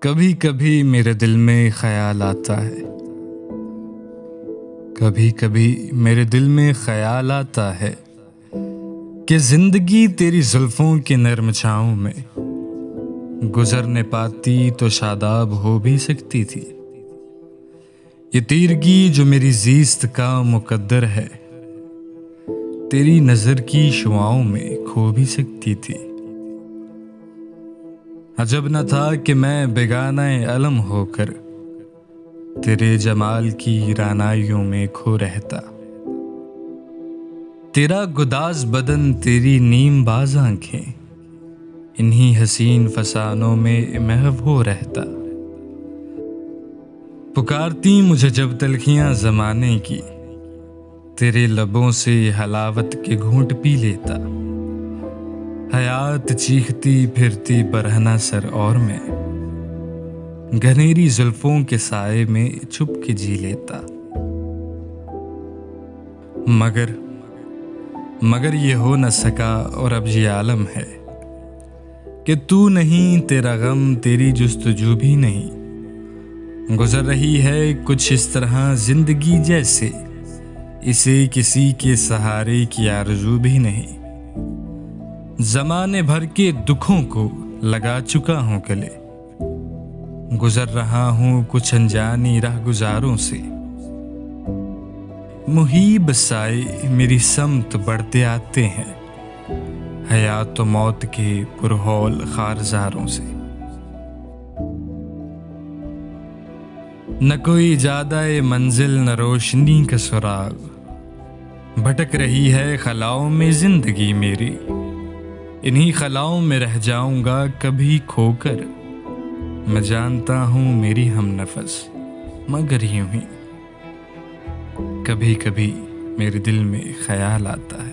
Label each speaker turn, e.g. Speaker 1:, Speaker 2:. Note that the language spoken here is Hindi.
Speaker 1: कभी कभी मेरे दिल में ख्याल आता है। कभी कभी मेरे दिल में ख्याल आता है कि जिंदगी तेरी जुल्फों के नर्म छाँव में गुजरने पाती तो शादाब हो भी सकती थी। ये तीरगी जो मेरी जीस्त का मुकद्दर है, तेरी नजर की शुआओं में खो भी सकती थी। अजब न था कि मैं बेगाना अलम होकर तेरे जमाल की रानाइयों में खो रहता। तेरा गुदाज बदन, तेरी नीम बाज आंखें, इन्हीं हसीन फसानों में महव हो रहता। पुकारती मुझे जब तलखियां जमाने की, तेरे लबों से हलावत के घूंट पी लेता। हयात चीखती फिरती बरहना सर और मैं घनेरी जुल्फों के साए में छुप के जी लेता। मगर ये हो न सका और अब ये आलम है कि तू नहीं, तेरा गम, तेरी जुस्तजू भी नहीं। गुजर रही है कुछ इस तरह जिंदगी जैसे इसे किसी के सहारे की आरज़ू भी नहीं। ज़माने भर के दुखों को लगा चुका हूँ गले, गुजर रहा हूँ कुछ अनजानी राहगुजारों से। मुहीब साए मेरी समत बढ़ते आते हैं, हयात मौत के पुरहौल खारजारों से। न कोई जादाए मंजिल न रोशनी का सुराग, भटक रही है खलाओं में जिंदगी मेरी। इन्हीं खलाओं में रह जाऊंगा कभी खोकर, मैं जानता हूं मेरी हमनफस मगर यूं ही कभी कभी मेरे दिल में ख्याल आता है।